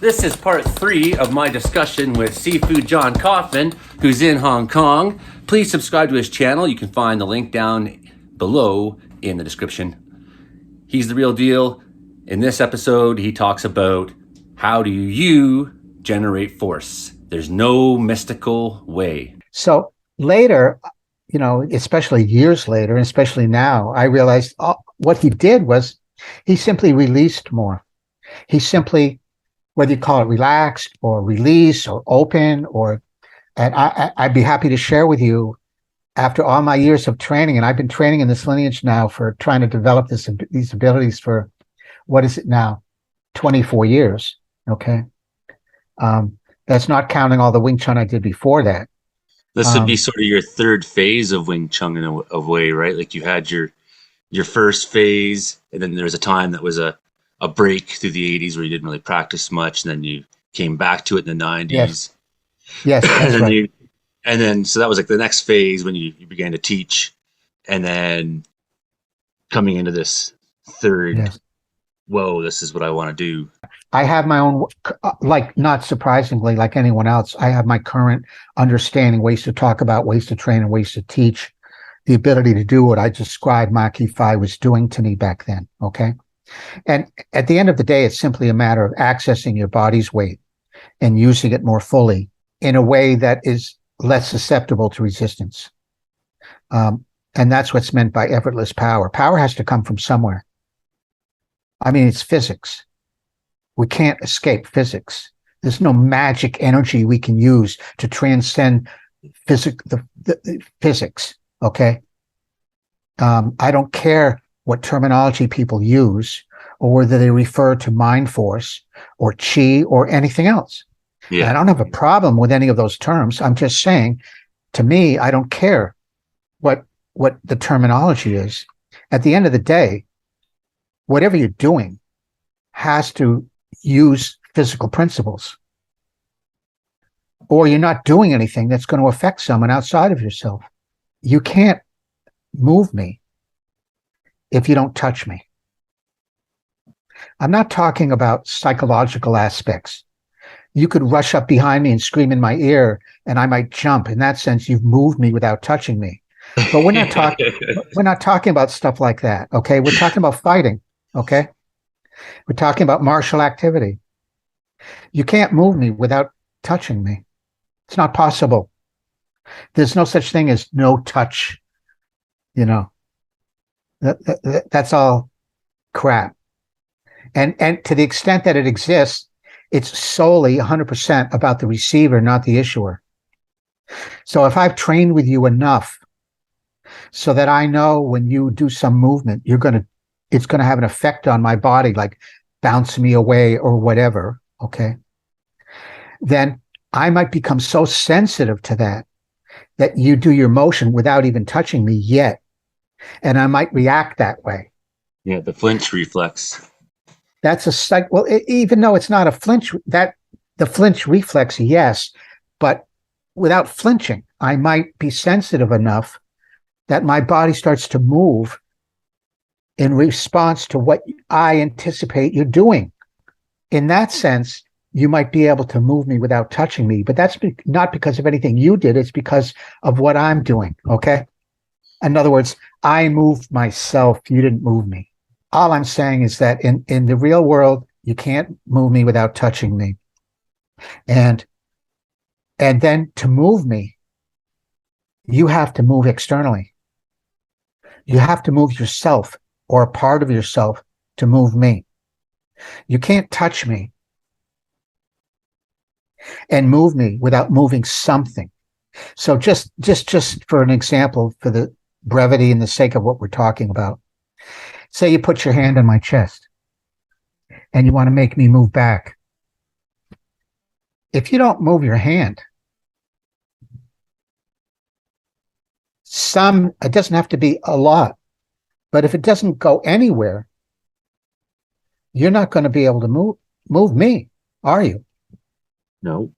This is part 3 of my discussion with Seafood John Kaufman, who's in Hong Kong. Please subscribe to his channel. You can find the link down below in the description. He's the real deal. In this episode, he talks about how do you generate force. There's no mystical way. So later, especially years later, and especially now, I realized what he did was he simply released more. He simply, whether you call it relaxed or release or open, and I'd be happy to share with you after all my years of training, and I've been training in this lineage now for trying to develop these abilities for, what is it now, 24 years, okay? That's not counting all the Wing Chun I did before that. This would be sort of your third phase of Wing Chun in a way, right? Like you had your first phase, and then there was a time that was a break through the 80s where you didn't really practice much, and then you came back to it in the 90s. Yes, that's right. And then, so that was like the next phase when you began to teach, and then coming into this third, whoa, this is what I want to do. I have my own, like, not surprisingly, like anyone else, I have my current understanding, ways to talk about, ways to train, and ways to teach, the ability to do what I described Maki Phi was doing to me back then, okay? And at the end of the day, it's simply a matter of accessing your body's weight and using it more fully in a way that is less susceptible to resistance. And that's what's meant by effortless power. Power has to come from somewhere. I mean, it's physics. We can't escape physics. There's no magic energy we can use to transcend the physics, okay? I don't care what terminology people use or whether they refer to mind force or chi or anything else. Yeah. I don't have a problem with any of those terms. I'm just saying, to me, I don't care what the terminology is. At the end of the day, whatever you're doing has to use physical principles, or you're not doing anything that's going to affect someone outside of yourself. You can't move me if you don't touch me. I'm not talking about psychological aspects. You could rush up behind me and scream in my ear, and I might jump. In that sense, you've moved me without touching me. But we're not talking about stuff like that, okay? We're talking about fighting, okay? We're talking about martial activity. You can't move me without touching me. It's not possible. There's no such thing as no touch, That's all crap. And to the extent that it exists, it's solely 100% about the receiver, not the issuer. So if I've trained with you enough so that I know when you do some movement, it's going to have an effect on my body, like bounce me away or whatever, okay? Then I might become so sensitive to that you do your motion without even touching me yet. And I might react that way. Yeah, the flinch reflex. That's even though it's not a flinch, the flinch reflex, yes, but without flinching, I might be sensitive enough that my body starts to move in response to what I anticipate you're doing. In that sense, you might be able to move me without touching me, but that's not because of anything you did. It's because of what I'm doing, okay? In other words, I moved myself. You didn't move me. All I'm saying is that in the real world, you can't move me without touching me. And then to move me, you have to move externally. You have to move yourself or a part of yourself to move me. You can't touch me and move me without moving something. So just for an example, for the brevity and the sake of what we're talking about, say you put your hand on my chest and you want to make me move back. If you don't move your hand, it doesn't have to be a lot, but if it doesn't go anywhere, you're not going to be able to move me, are you? No.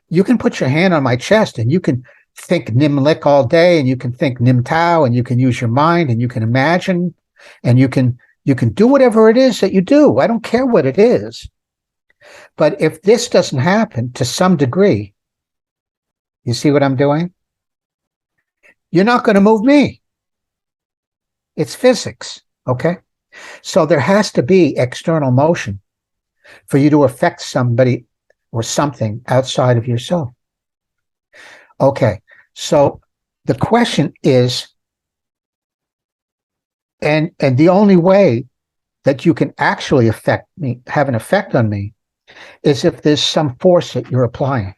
You can put your hand on my chest and you can think Nim Lik all day, and you can think Nim Tao, and you can use your mind, and you can imagine, and you can do whatever it is that you do. I don't care what it is. But if this doesn't happen to some degree, you see what I'm doing? You're not going to move me. It's physics, okay? So there has to be external motion for you to affect somebody or something outside of yourself. Okay, so the question is, and the only way that you can actually affect me, have an effect on me, is if there's some force that you're applying.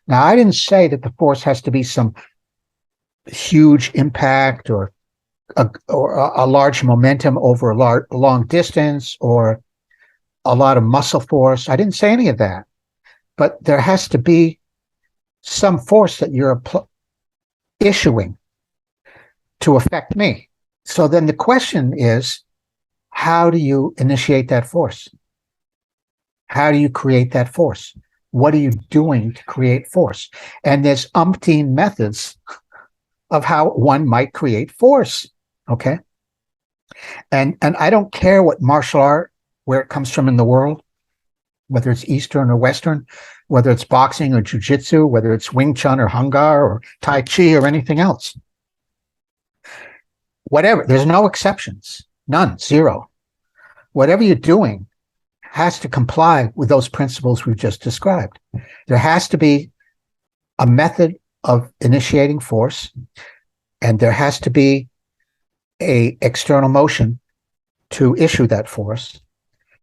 Now, I didn't say that the force has to be some huge impact or a large momentum over a long distance or a lot of muscle force. I didn't say any of that. But there has to be some force that you're issuing to affect me. So then the question is, how do you initiate that force? How do you create that force? What are you doing to create force? And there's umpteen methods of how one might create force. Okay. And I don't care what martial art, where it comes from in the world, whether it's Eastern or Western, whether it's boxing or jiu-jitsu, whether it's Wing Chun or Hung Gar or Tai Chi or anything else. Whatever, there's no exceptions, none, zero. Whatever you're doing has to comply with those principles we've just described. There has to be a method of initiating force, and there has to be a external motion to issue that force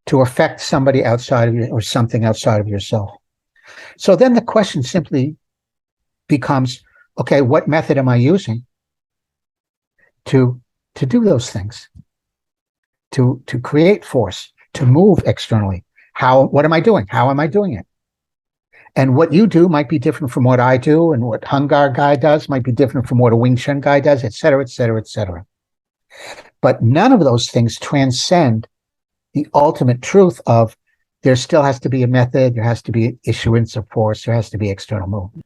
to affect somebody outside of you or something outside of yourself. So then the question simply becomes, okay, what method am I using to do those things, to create force, to move externally? What am I doing? How am I doing it? And what you do might be different from what I do, and what Hung Gar guy does might be different from what a Wing Chun guy does, et cetera, et cetera, et cetera. But none of those things transcend the ultimate truth of there still has to be a method, there has to be issuance of force, there has to be external movement.